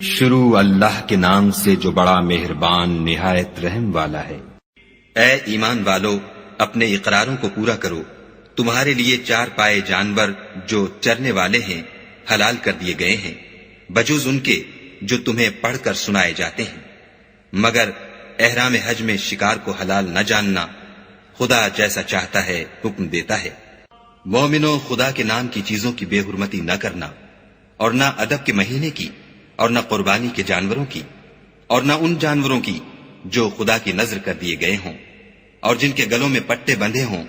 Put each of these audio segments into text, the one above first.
شروع اللہ کے نام سے جو بڑا مہربان نہایت رحم والا ہے۔ اے ایمان والو، اپنے اقراروں کو پورا کرو۔ تمہارے لیے چار پائے جانور جو چرنے والے ہیں حلال کر دیے گئے ہیں، بجوز ان کے جو تمہیں پڑھ کر سنائے جاتے ہیں، مگر احرام حج میں شکار کو حلال نہ جاننا، خدا جیسا چاہتا ہے حکم دیتا ہے۔ مومنو، خدا کے نام کی چیزوں کی بے حرمتی نہ کرنا، اور نہ ادب کے مہینے کی، اور نہ قربانی کے جانوروں کی، اور نہ ان جانوروں کی جو خدا کی نذر کر دیے گئے ہوں اور جن کے گلوں میں پٹے بندھے ہوں،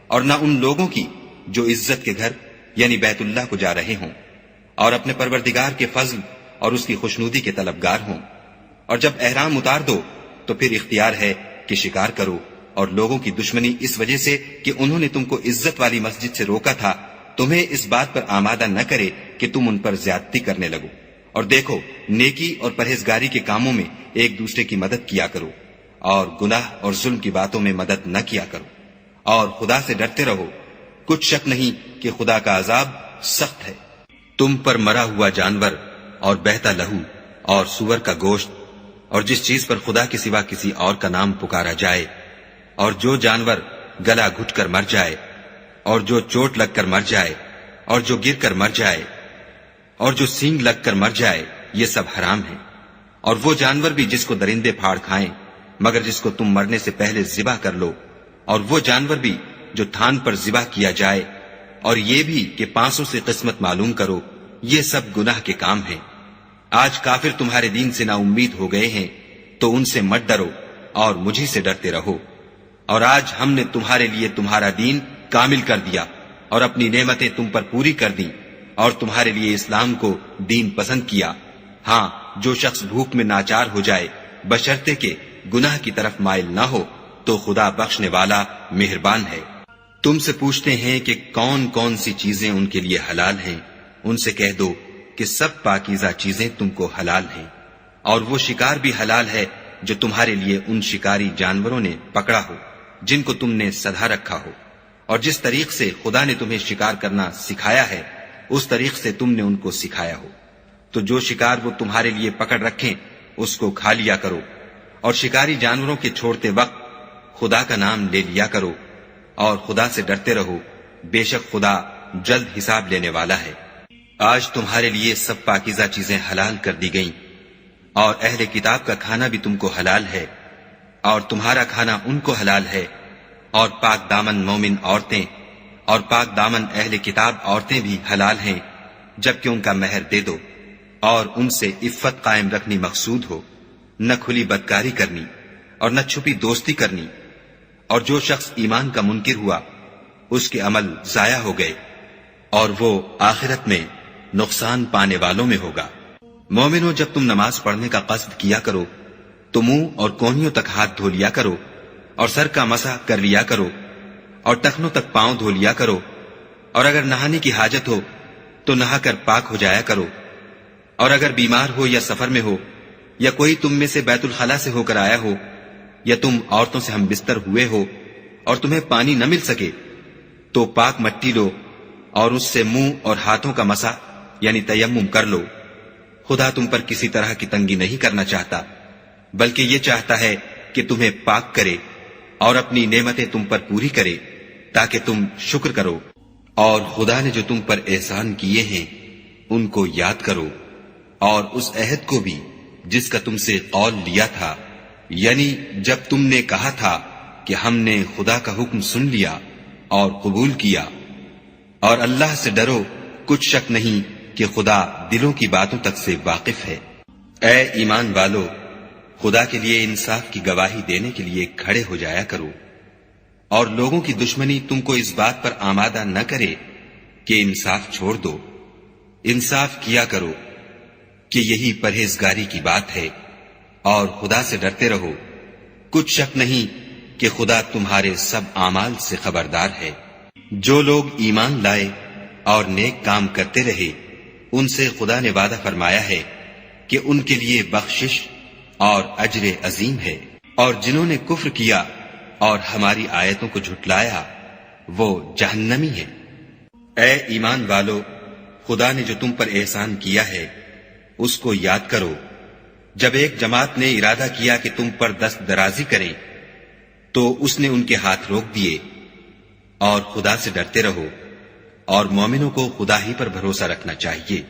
اور نہ ان لوگوں کی جو عزت کے گھر یعنی بیت اللہ کو جا رہے ہوں اور اپنے پروردگار کے فضل اور اس کی خوشنودی کے طلبگار ہوں۔ اور جب احرام اتار دو تو پھر اختیار ہے کہ شکار کرو، اور لوگوں کی دشمنی اس وجہ سے کہ انہوں نے تم کو عزت والی مسجد سے روکا تھا تمہیں اس بات پر آمادہ نہ کرے کہ تم ان پر زیادتی کرنے لگو۔ اور دیکھو، نیکی اور پرہیزگاری کے کاموں میں ایک دوسرے کی مدد کیا کرو، اور گناہ اور ظلم کی باتوں میں مدد نہ کیا کرو، اور خدا سے ڈرتے رہو۔ کچھ شک نہیں کہ خدا کا عذاب سخت ہے۔ تم پر مرا ہوا جانور اور بہتا لہو اور سور کا گوشت اور جس چیز پر خدا کے سوا کسی اور کا نام پکارا جائے، اور جو جانور گلا گھٹ کر مر جائے، اور جو چوٹ لگ کر مر جائے، اور جو گر کر مر جائے، اور جو سینگ لگ کر مر جائے، یہ سب حرام ہے۔ اور وہ جانور بھی جس کو درندے پھاڑ کھائیں مگر جس کو تم مرنے سے پہلے ذبح کر لو، اور وہ جانور بھی جو تھان پر ذبح کیا جائے، اور یہ بھی کہ پانسوں سے قسمت معلوم کرو، یہ سب گناہ کے کام ہیں۔ آج کافر تمہارے دین سے نا امید ہو گئے ہیں تو ان سے مت ڈرو اور مجھی سے ڈرتے رہو۔ اور آج ہم نے تمہارے لیے تمہارا دین کامل کر دیا اور اپنی نعمتیں تم پر پوری کر دیں، اور تمہارے لیے اسلام کو دین پسند کیا۔ ہاں، جو شخص بھوک میں ناچار ہو جائے بشرطے کہ گناہ کی طرف مائل نہ ہو تو خدا بخشنے والا مہربان ہے۔ تم سے پوچھتے ہیں کہ کون کون سی چیزیں ان کے لیے حلال ہیں، ان سے کہہ دو کہ سب پاکیزہ چیزیں تم کو حلال ہیں، اور وہ شکار بھی حلال ہے جو تمہارے لیے ان شکاری جانوروں نے پکڑا ہو جن کو تم نے سدھا رکھا ہو، اور جس طریق سے خدا نے تمہیں شکار کرنا سکھایا ہے اس طریق سے تم نے ان کو سکھایا ہو۔ تو جو شکار وہ تمہارے لیے پکڑ رکھیں اس کو کھا لیا کرو، اور شکاری جانوروں کے چھوڑتے وقت خدا کا نام لے لیا کرو، اور خدا سے ڈرتے رہو، بے شک خدا جلد حساب لینے والا ہے۔ آج تمہارے لیے سب پاکیزہ چیزیں حلال کر دی گئیں، اور اہل کتاب کا کھانا بھی تم کو حلال ہے، اور تمہارا کھانا ان کو حلال ہے، اور پاک دامن مومن عورتیں اور پاک دامن اہل کتاب عورتیں بھی حلال ہیں جبکہ ان کا مہر دے دو، اور ان سے عفت قائم رکھنی مقصود ہو، نہ کھلی بدکاری کرنی اور نہ چھپی دوستی کرنی۔ اور جو شخص ایمان کا منکر ہوا اس کے عمل ضائع ہو گئے، اور وہ آخرت میں نقصان پانے والوں میں ہوگا۔ مومنو، جب تم نماز پڑھنے کا قصد کیا کرو تو منہ اور کونیوں تک ہاتھ دھو لیا کرو، اور سر کا مسح کر لیا کرو، اور ٹخنوں تک پاؤں دھو لیا کرو، اور اگر نہانے کی حاجت ہو تو نہا کر پاک ہو جایا کرو، اور اگر بیمار ہو یا سفر میں ہو یا کوئی تم میں سے بیت الخلا سے ہو کر آیا ہو، یا تم عورتوں سے ہم بستر ہوئے ہو اور تمہیں پانی نہ مل سکے تو پاک مٹی لو اور اس سے منہ اور ہاتھوں کا مسح یعنی تیمم کر لو۔ خدا تم پر کسی طرح کی تنگی نہیں کرنا چاہتا، بلکہ یہ چاہتا ہے کہ تمہیں پاک کرے اور اپنی نعمتیں تم پر پوری کرے تاکہ تم شکر کرو۔ اور خدا نے جو تم پر احسان کیے ہیں ان کو یاد کرو، اور اس عہد کو بھی جس کا تم سے قول لیا تھا، یعنی جب تم نے کہا تھا کہ ہم نے خدا کا حکم سن لیا اور قبول کیا۔ اور اللہ سے ڈرو، کچھ شک نہیں کہ خدا دلوں کی باتوں تک سے واقف ہے۔ اے ایمان والو، خدا کے لیے انصاف کی گواہی دینے کے لیے کھڑے ہو جایا کرو، اور لوگوں کی دشمنی تم کو اس بات پر آمادہ نہ کرے کہ انصاف چھوڑ دو۔ انصاف کیا کرو کہ یہی پرہیزگاری کی بات ہے، اور خدا سے ڈرتے رہو۔ کچھ شک نہیں کہ خدا تمہارے سب اعمال سے خبردار ہے۔ جو لوگ ایمان لائے اور نیک کام کرتے رہے ان سے خدا نے وعدہ فرمایا ہے کہ ان کے لیے بخشش اور اجر عظیم ہے، اور جنہوں نے کفر کیا اور ہماری آیتوں کو جھٹلایا وہ جہنمی ہیں۔ اے ایمان والو، خدا نے جو تم پر احسان کیا ہے اس کو یاد کرو جب ایک جماعت نے ارادہ کیا کہ تم پر دست درازی کریں تو اس نے ان کے ہاتھ روک دیے، اور خدا سے ڈرتے رہو، اور مومنوں کو خدا ہی پر بھروسہ رکھنا چاہیے۔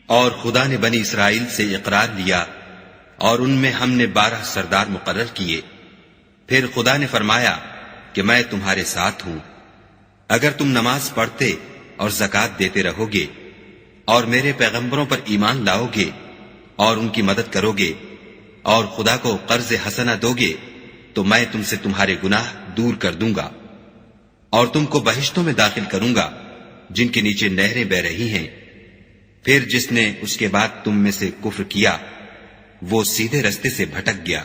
اور خدا نے بنی اسرائیل سے اقرار لیا اور ان میں ہم نے 12 سردار مقرر کیے۔ پھر خدا نے فرمایا کہ میں تمہارے ساتھ ہوں، اگر تم نماز پڑھتے اور زکوٰۃ دیتے رہو گے اور میرے پیغمبروں پر ایمان لاؤ گے اور ان کی مدد کرو گے اور خدا کو قرض حسنہ دو گے تو میں تم سے تمہارے گناہ دور کر دوں گا اور تم کو بہشتوں میں داخل کروں گا جن کے نیچے نہریں بہ رہی ہیں۔ پھر جس نے اس کے بعد تم میں سے کفر کیا وہ سیدھے رستے سے بھٹک گیا،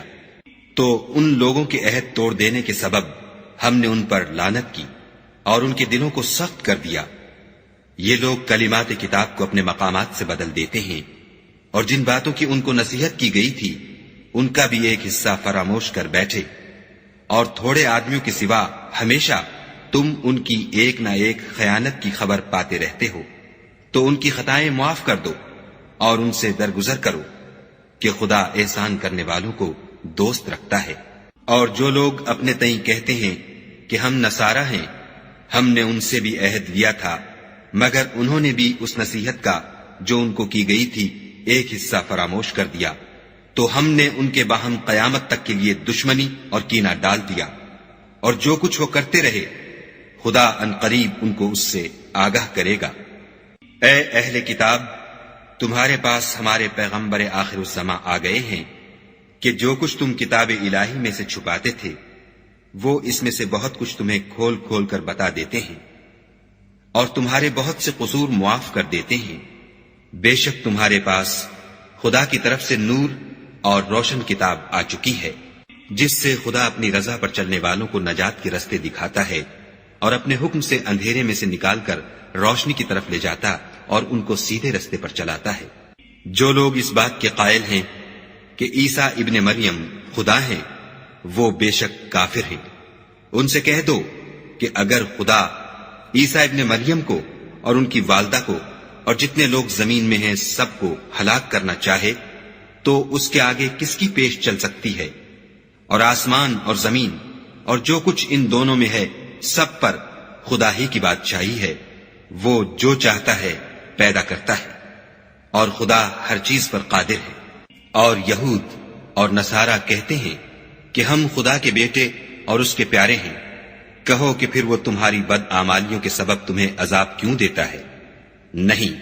تو ان لوگوں کے عہد توڑ دینے کے سبب ہم نے ان پر لعنت کی اور ان کے دلوں کو سخت کر دیا۔ یہ لوگ کلمات کتاب کو اپنے مقامات سے بدل دیتے ہیں، اور جن باتوں کی ان کو نصیحت کی گئی تھی ان کا بھی ایک حصہ فراموش کر بیٹھے، اور تھوڑے آدمیوں کے سوا ہمیشہ تم ان کی ایک نہ ایک خیانت کی خبر پاتے رہتے ہو، تو ان کی خطائیں معاف کر دو اور ان سے درگزر کرو کہ خدا احسان کرنے والوں کو دوست رکھتا ہے۔ اور جو لوگ اپنے تئیں کہتے ہیں کہ ہم نصارہ ہیں، ہم نے ان سے بھی عہد لیا تھا، مگر انہوں نے بھی اس نصیحت کا جو ان کو کی گئی تھی ایک حصہ فراموش کر دیا، تو ہم نے ان کے باہم قیامت تک کے لیے دشمنی اور کینہ ڈال دیا۔ اور جو کچھ وہ کرتے رہے خدا عنقریب ان کو اس سے آگاہ کرے گا۔ اے اہل کتاب، تمہارے پاس ہمارے پیغمبر آخر الزماں آ گئے ہیں کہ جو کچھ تم کتاب الہی میں سے چھپاتے تھے وہ اس میں سے بہت کچھ تمہیں کھول کھول کر بتا دیتے ہیں اور تمہارے بہت سے قصور معاف کر دیتے ہیں۔ بے شک تمہارے پاس خدا کی طرف سے نور اور روشن کتاب آ چکی ہے، جس سے خدا اپنی رضا پر چلنے والوں کو نجات کے رستے دکھاتا ہے اور اپنے حکم سے اندھیرے میں سے نکال کر روشنی کی طرف لے جاتا اور ان کو سیدھے رستے پر چلاتا ہے۔ جو لوگ اس بات کے قائل ہیں کہ عیسیٰ ابن مریم خدا ہیں وہ بے شک کافر ہیں۔ ان سے کہہ دو کہ اگر خدا عیسیٰ ابن مریم کو اور ان کی والدہ کو اور جتنے لوگ زمین میں ہیں سب کو ہلاک کرنا چاہے تو اس کے آگے کس کی پیش چل سکتی ہے؟ اور آسمان اور زمین اور جو کچھ ان دونوں میں ہے سب پر خدا ہی کی بادشاہی ہے، وہ جو چاہتا ہے پیدا کرتا ہے اور خدا ہر چیز پر قادر ہے۔ اور یہود اور نصارہ کہتے ہیں کہ ہم خدا کے بیٹے اور اس کے پیارے ہیں۔ کہو کہ پھر وہ تمہاری بد اعمالیوں کے سبب تمہیں عذاب کیوں دیتا ہے؟ نہیں،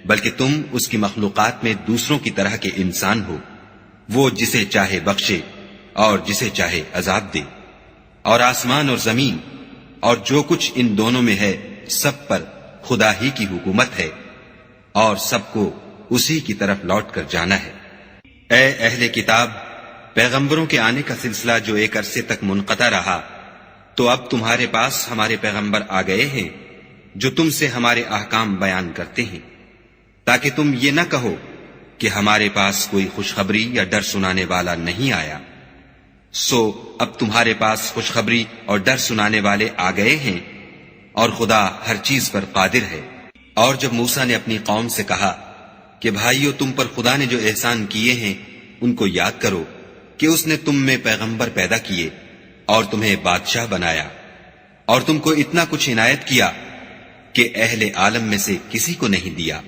بلکہ تم اس کی مخلوقات میں دوسروں کی طرح کے انسان ہو، وہ جسے چاہے بخشے اور جسے چاہے عذاب دے۔ اور آسمان اور زمین اور جو کچھ ان دونوں میں ہے سب پر خدا ہی کی حکومت ہے اور سب کو اسی کی طرف لوٹ کر جانا ہے۔ اے اہل کتاب، پیغمبروں کے آنے کا سلسلہ جو ایک عرصے تک منقطع رہا، تو اب تمہارے پاس ہمارے پیغمبر آ گئے ہیں جو تم سے ہمارے احکام بیان کرتے ہیں، تاکہ تم یہ نہ کہو کہ ہمارے پاس کوئی خوشخبری یا ڈر سنانے والا نہیں آیا۔ سو اب تمہارے پاس خوشخبری اور ڈر سنانے والے آ گئے ہیں اور خدا ہر چیز پر قادر ہے۔ اور جب موسیٰ نے اپنی قوم سے کہا کہ بھائیو، تم پر خدا نے جو احسان کیے ہیں ان کو یاد کرو کہ اس نے تم میں پیغمبر پیدا کیے اور تمہیں بادشاہ بنایا اور تم کو اتنا کچھ عنایت کیا کہ اہل عالم میں سے کسی کو نہیں دیا۔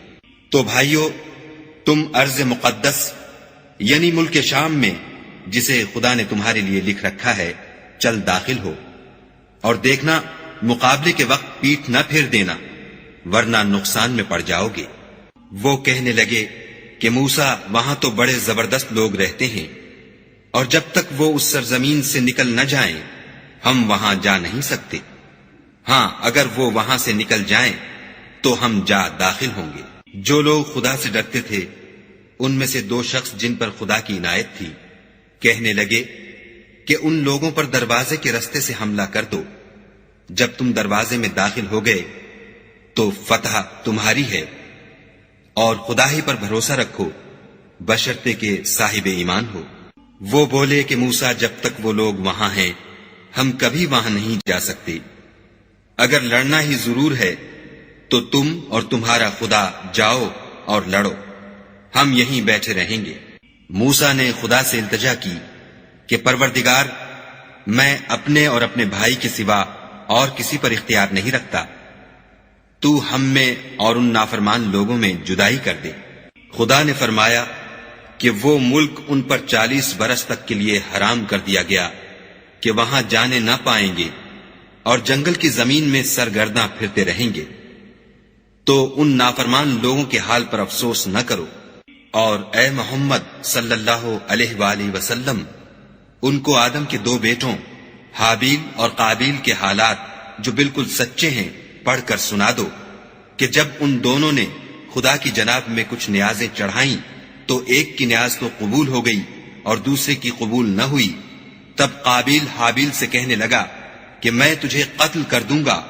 تو بھائیو، تم ارض مقدس یعنی ملک شام میں جسے خدا نے تمہارے لیے لکھ رکھا ہے چل داخل ہو، اور دیکھنا مقابلے کے وقت پیٹھ نہ پھیر دینا ورنہ نقصان میں پڑ جاؤ گے۔ وہ کہنے لگے کہ موسیٰ وہاں تو بڑے زبردست لوگ رہتے ہیں اور جب تک وہ اس سرزمین سے نکل نہ جائیں ہم وہاں جا نہیں سکتے۔ ہاں، اگر وہ وہاں سے نکل جائیں تو ہم جا داخل ہوں گے۔ جو لوگ خدا سے ڈرتے تھے ان میں سے 2 شخص جن پر خدا کی عنایت تھی کہنے لگے کہ ان لوگوں پر دروازے کے رستے سے حملہ کر دو۔ جب تم دروازے میں داخل ہو گئے تو فتح تمہاری ہے، اور خدا ہی پر بھروسہ رکھو بشرطے کہ صاحب ایمان ہو۔ وہ بولے کہ موسیٰ، جب تک وہ لوگ وہاں ہیں ہم کبھی وہاں نہیں جا سکتے، اگر لڑنا ہی ضرور ہے تو تم اور تمہارا خدا جاؤ اور لڑو، ہم یہیں بیٹھے رہیں گے۔ موسیٰ نے خدا سے التجا کی کہ پروردگار، میں اپنے اور اپنے بھائی کے سوا اور کسی پر اختیار نہیں رکھتا، تو ہم میں اور ان نافرمان لوگوں میں جدائی کر دے۔ خدا نے فرمایا کہ وہ ملک ان پر 40 برس تک کے لیے حرام کر دیا گیا کہ وہاں جانے نہ پائیں گے اور جنگل کی زمین میں سرگرداں پھرتے رہیں گے۔ تو ان نافرمان لوگوں کے حال پر افسوس نہ کرو، اور اے محمد صلی اللہ علیہ وآلہ وسلم، ان کو آدم کے 2 بیٹوں حابیل اور قابیل کے حالات جو بالکل سچے ہیں پڑھ کر سنا دو کہ جب ان دونوں نے خدا کی جناب میں کچھ نیازیں چڑھائیں تو ایک کی نیاز تو قبول ہو گئی اور دوسرے کی قبول نہ ہوئی۔ تب قابیل حابیل سے کہنے لگا کہ میں تجھے قتل کر دوں گا۔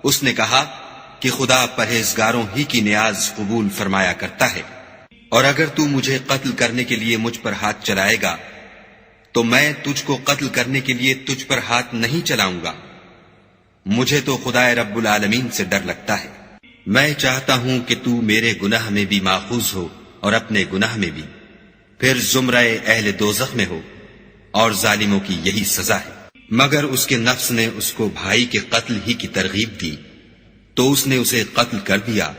اس نے کہا کہ خدا پرہیزگاروں ہی کی نیاز قبول فرمایا کرتا ہے، اور اگر تو مجھے قتل کرنے کے لیے مجھ پر ہاتھ چلائے گا تو میں تجھ کو قتل کرنے کے لیے تجھ پر ہاتھ نہیں چلاؤں گا۔ مجھے تو خدا رب العالمین سے ڈر لگتا ہے۔ میں چاہتا ہوں کہ تو میرے گناہ میں بھی ماخوذ ہو اور اپنے گناہ میں بھی، پھر زمرہ اہل دوزخ میں ہو، اور ظالموں کی یہی سزا ہے۔ مگر اس کے نفس نے اس کو بھائی کے قتل ہی کی ترغیب دی، تو اس نے اسے قتل کر دیا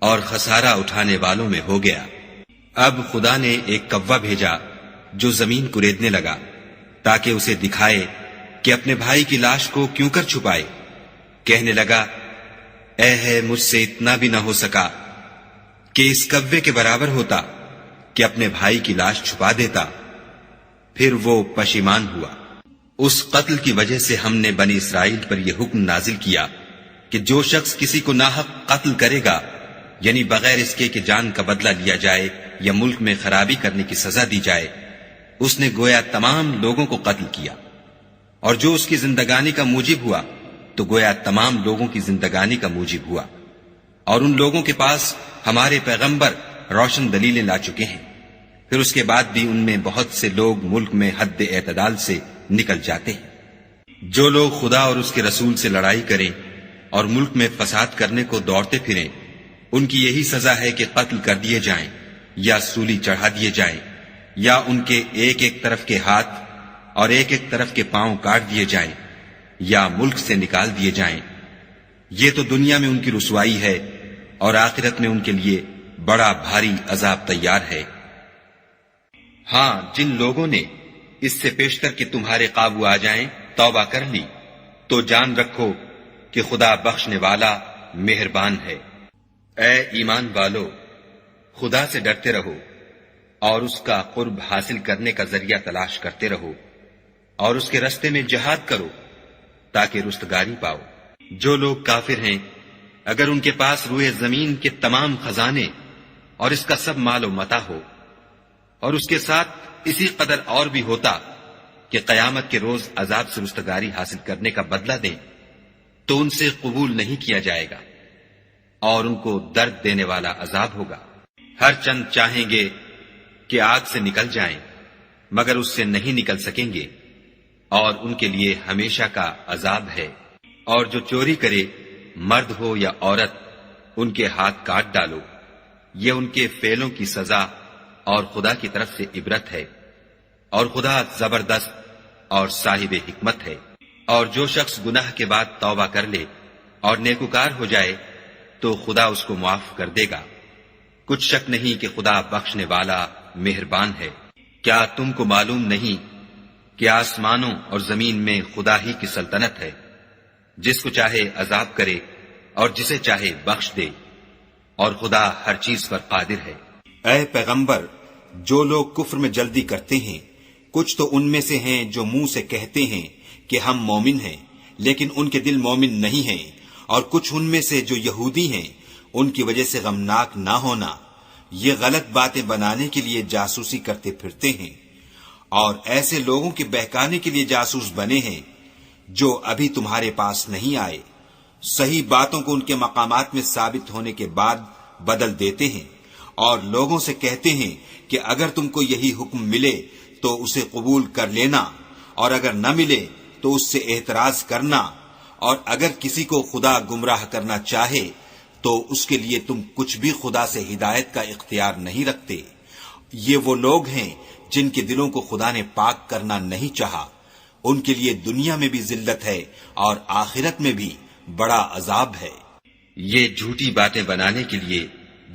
اور خسارہ اٹھانے والوں میں ہو گیا۔ اب خدا نے ایک کوا بھیجا جو زمین کریدنے لگا تاکہ اسے دکھائے کہ اپنے بھائی کی لاش کو کیوں کر چھپائے۔ کہنے لگا، اے ہے مجھ سے اتنا بھی نہ ہو سکا کہ اس کوے کے برابر ہوتا کہ اپنے بھائی کی لاش چھپا دیتا۔ پھر وہ پشیمان ہوا۔ اس قتل کی وجہ سے ہم نے بنی اسرائیل پر یہ حکم نازل کیا کہ جو شخص کسی کو ناحق قتل کرے گا، یعنی بغیر اس کے کہ جان کا بدلہ لیا جائے یا ملک میں خرابی کرنے کی سزا دی جائے، اس نے گویا تمام لوگوں کو قتل کیا، اور جو اس کی زندگانی کا موجب ہوا تو گویا تمام لوگوں کی زندگانی کا موجب ہوا۔ اور ان لوگوں کے پاس ہمارے پیغمبر روشن دلیلیں لا چکے ہیں، پھر اس کے بعد بھی ان میں بہت سے لوگ ملک میں حد اعتدال سے نکل جاتے ہیں۔ جو لوگ خدا اور اس کے رسول سے لڑائی کریں اور ملک میں فساد کرنے کو دوڑتے پھریں، ان کی یہی سزا ہے کہ قتل کر دیے جائیں یا سولی چڑھا دیے جائیں، یا ان کے ایک ایک طرف کے ہاتھ اور ایک ایک طرف کے پاؤں کاٹ دیے جائیں، یا ملک سے نکال دیے جائیں۔ یہ تو دنیا میں ان کی رسوائی ہے، اور آخرت میں ان کے لیے بڑا بھاری عذاب تیار ہے۔ ہاں، جن لوگوں نے اس سے پیشتر کہ تمہارے قابو آ جائیں توبہ کر لی، تو جان رکھو کہ خدا بخشنے والا مہربان ہے۔ اے ایمان والو، خدا سے ڈرتے رہو اور اس کا قرب حاصل کرنے کا ذریعہ تلاش کرتے رہو، اور اس کے رستے میں جہاد کرو تاکہ رستگاری پاؤ۔ جو لوگ کافر ہیں، اگر ان کے پاس روئے زمین کے تمام خزانے اور اس کا سب مال و متاع ہو، اور اس کے ساتھ اسی قدر اور بھی ہوتا کہ قیامت کے روز عذاب سے رستگاری حاصل کرنے کا بدلہ دیں، تو ان سے قبول نہیں کیا جائے گا، اور ان کو درد دینے والا عذاب ہوگا۔ ہر چند چاہیں گے کہ آگ سے نکل جائیں، مگر اس سے نہیں نکل سکیں گے، اور ان کے لیے ہمیشہ کا عذاب ہے۔ اور جو چوری کرے، مرد ہو یا عورت، ان کے ہاتھ کاٹ ڈالو، یہ ان کے فعلوں کی سزا اور خدا کی طرف سے عبرت ہے، اور خدا زبردست اور صاحب حکمت ہے۔ اور جو شخص گناہ کے بعد توبہ کر لے اور نیکوکار ہو جائے تو خدا اس کو معاف کر دے گا۔ کچھ شک نہیں کہ خدا بخشنے والا مہربان ہے۔ کیا تم کو معلوم نہیں کہ آسمانوں اور زمین میں خدا ہی کی سلطنت ہے، جس کو چاہے عذاب کرے اور جسے چاہے بخش دے، اور خدا ہر چیز پر قادر ہے۔ اے پیغمبر، جو لوگ کفر میں جلدی کرتے ہیں، کچھ تو ان میں سے ہیں جو منہ سے کہتے ہیں کہ ہم مومن ہیں، لیکن ان کے دل مومن نہیں ہیں، اور کچھ ان میں سے جو یہودی ہیں، ان کی وجہ سے غمناک نہ ہونا، یہ غلط باتیں بنانے کے لیے جاسوسی کرتے پھرتے ہیں، اور ایسے لوگوں کے بہکانے کے لیے جاسوس بنے ہیں جو ابھی تمہارے پاس نہیں آئے، صحیح باتوں کو ان کے مقامات میں ثابت ہونے کے بعد بدل دیتے ہیں، اور لوگوں سے کہتے ہیں کہ اگر تم کو یہی حکم ملے تو اسے قبول کر لینا، اور اگر نہ ملے تو اس سے اعتراض کرنا، اور اگر کسی کو خدا گمراہ کرنا چاہے تو اس کے لیے تم کچھ بھی خدا سے ہدایت کا اختیار نہیں رکھتے۔ یہ وہ لوگ ہیں جن کے دلوں کو خدا نے پاک کرنا نہیں چاہا، ان کے لیے دنیا میں بھی ذلت ہے اور آخرت میں بھی بڑا عذاب ہے۔ یہ جھوٹی باتیں بنانے کے لیے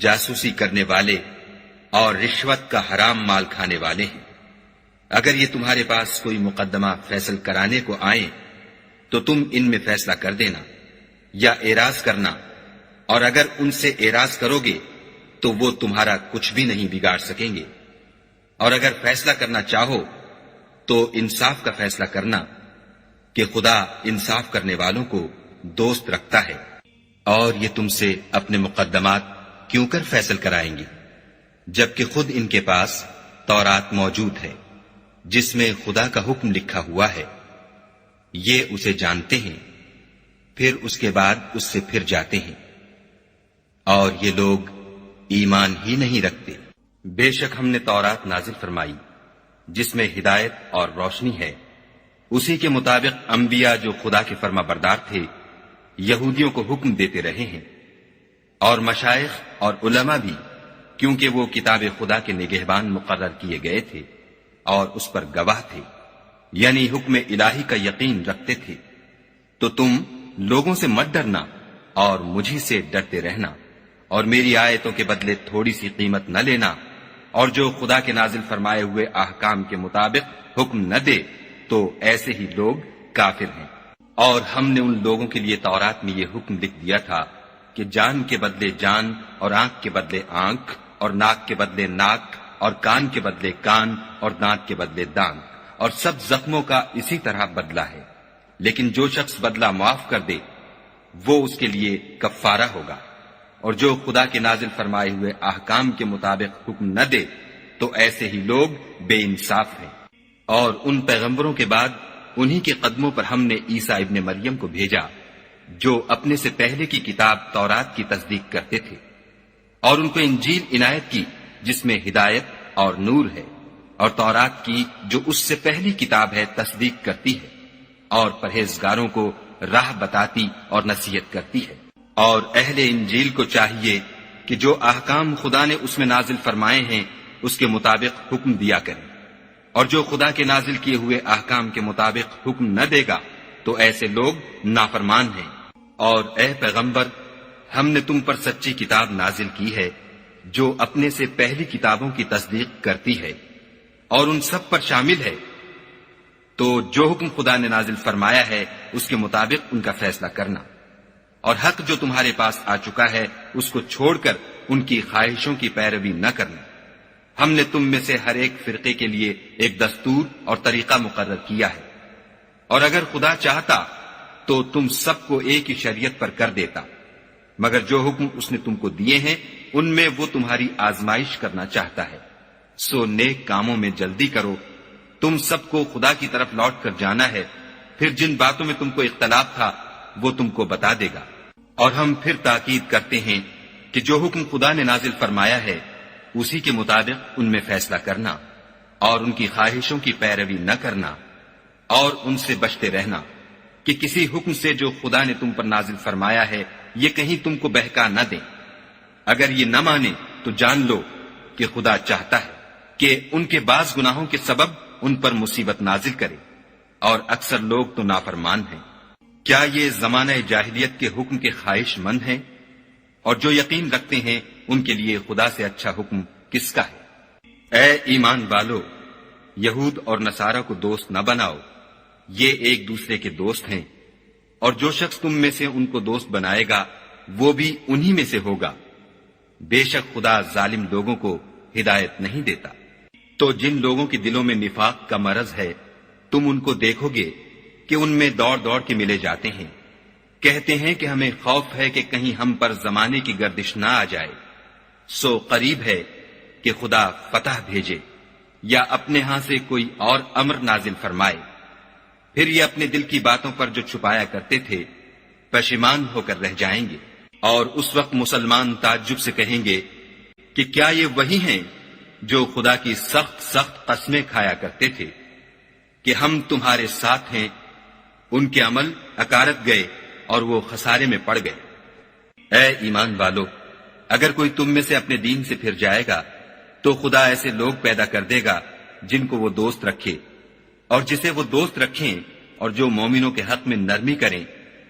جاسوسی کرنے والے اور رشوت کا حرام مال کھانے والے ہیں۔ اگر یہ تمہارے پاس کوئی مقدمہ فیصل کرانے کو آئیں تو تم ان میں فیصلہ کر دینا یا اعراض کرنا، اور اگر ان سے اعراض کرو گے تو وہ تمہارا کچھ بھی نہیں بگاڑ سکیں گے، اور اگر فیصلہ کرنا چاہو تو انصاف کا فیصلہ کرنا کہ خدا انصاف کرنے والوں کو دوست رکھتا ہے۔ اور یہ تم سے اپنے مقدمات کیوں کر فیصل کرائیں گے جبکہ خود ان کے پاس تورات موجود ہے جس میں خدا کا حکم لکھا ہوا ہے۔ یہ اسے جانتے ہیں، پھر اس کے بعد اس سے پھر جاتے ہیں، اور یہ لوگ ایمان ہی نہیں رکھتے۔ بے شک ہم نے تورات نازل فرمائی جس میں ہدایت اور روشنی ہے، اسی کے مطابق انبیاء جو خدا کے فرما بردار تھے یہودیوں کو حکم دیتے رہے ہیں، اور مشائخ اور علماء بھی، کیونکہ وہ کتاب خدا کے نگہبان مقرر کیے گئے تھے اور اس پر گواہ تھے، یعنی حکم الہی کا یقین رکھتے تھے۔ تو تم لوگوں سے مت ڈرنا اور مجھی سے ڈرتے رہنا، اور میری آیتوں کے بدلے تھوڑی سی قیمت نہ لینا، اور جو خدا کے نازل فرمائے ہوئے احکام کے مطابق حکم نہ دے تو ایسے ہی لوگ کافر ہیں۔ اور ہم نے ان لوگوں کے لیے تورات میں یہ حکم لکھ دیا تھا کہ جان کے بدلے جان، اور آنکھ کے بدلے آنکھ، اور ناک کے بدلے ناک، اور کان کے بدلے کان، اور دانت کے بدلے دانت، اور سب زخموں کا اسی طرح بدلہ ہے، لیکن جو شخص بدلہ معاف کر دے وہ اس کے لیے کفارہ ہوگا، اور جو خدا کے نازل فرمائے ہوئے احکام کے مطابق حکم نہ دے تو ایسے ہی لوگ بے انصاف ہیں۔ اور ان پیغمبروں کے بعد انہی کے قدموں پر ہم نے عیسیٰ ابن مریم کو بھیجا جو اپنے سے پہلے کی کتاب تورات کی تصدیق کرتے تھے، اور ان کو انجیل عنایت کی جس میں ہدایت اور نور ہے، اور تورات کی جو اس سے پہلی کتاب ہے تصدیق کرتی ہے، اور پرہیزگاروں کو راہ بتاتی اور نصیحت کرتی ہے۔ اور اہل انجیل کو چاہیے کہ جو احکام خدا نے اس میں نازل فرمائے ہیں اس کے مطابق حکم دیا کریں، اور جو خدا کے نازل کیے ہوئے احکام کے مطابق حکم نہ دے گا تو ایسے لوگ نافرمان ہیں۔ اور اے پیغمبر، ہم نے تم پر سچی کتاب نازل کی ہے جو اپنے سے پہلی کتابوں کی تصدیق کرتی ہے اور ان سب پر شامل ہے، تو جو حکم خدا نے نازل فرمایا ہے اس کے مطابق ان کا فیصلہ کرنا، اور حق جو تمہارے پاس آ چکا ہے اس کو چھوڑ کر ان کی خواہشوں کی پیروی نہ کرنا۔ ہم نے تم میں سے ہر ایک فرقے کے لیے ایک دستور اور طریقہ مقرر کیا ہے، اور اگر خدا چاہتا تو تم سب کو ایک ہی شریعت پر کر دیتا، مگر جو حکم اس نے تم کو دیے ہیں ان میں وہ تمہاری آزمائش کرنا چاہتا ہے۔ سو نیک کاموں میں جلدی کرو، تم سب کو خدا کی طرف لوٹ کر جانا ہے، پھر جن باتوں میں تم کو اختلاف تھا وہ تم کو بتا دے گا۔ اور ہم پھر تاکید کرتے ہیں کہ جو حکم خدا نے نازل فرمایا ہے اسی کے مطابق ان میں فیصلہ کرنا، اور ان کی خواہشوں کی پیروی نہ کرنا، اور ان سے بچتے رہنا کہ کسی حکم سے جو خدا نے تم پر نازل فرمایا ہے یہ کہیں تم کو بہکا نہ دیں۔ اگر یہ نہ مانے تو جان لو کہ خدا چاہتا ہے کہ ان کے بعض گناہوں کے سبب ان پر مصیبت نازل کرے، اور اکثر لوگ تو نافرمان ہیں۔ کیا یہ زمانہ جاہلیت کے حکم کے خواہش مند ہیں؟ اور جو یقین رکھتے ہیں ان کے لیے خدا سے اچھا حکم کس کا ہے؟ اے ایمان والو، یہود اور نصارہ کو دوست نہ بناؤ، یہ ایک دوسرے کے دوست ہیں، اور جو شخص تم میں سے ان کو دوست بنائے گا وہ بھی انہی میں سے ہوگا۔ بے شک خدا ظالم لوگوں کو ہدایت نہیں دیتا۔ تو جن لوگوں کے دلوں میں نفاق کا مرض ہے تم ان کو دیکھو گے کہ ان میں دوڑ دوڑ کے ملے جاتے ہیں، کہتے ہیں کہ ہمیں خوف ہے کہ کہیں ہم پر زمانے کی گردش نہ آ جائے۔ سو قریب ہے کہ خدا فتح بھیجے یا اپنے ہاں سے کوئی اور امر نازل فرمائے، پھر یہ اپنے دل کی باتوں پر جو چھپایا کرتے تھے پشیمان ہو کر رہ جائیں گے۔ اور اس وقت مسلمان تعجب سے کہیں گے کہ کیا یہ وہی ہیں جو خدا کی سخت سخت قسمیں کھایا کرتے تھے کہ ہم تمہارے ساتھ ہیں؟ ان کے عمل اکارت گئے اور وہ خسارے میں پڑ گئے۔ اے ایمان والو، اگر کوئی تم میں سے اپنے دین سے پھر جائے گا تو خدا ایسے لوگ پیدا کر دے گا جن کو وہ دوست رکھے، اور جسے وہ دوست رکھیں، اور جو مومنوں کے حق میں نرمی کریں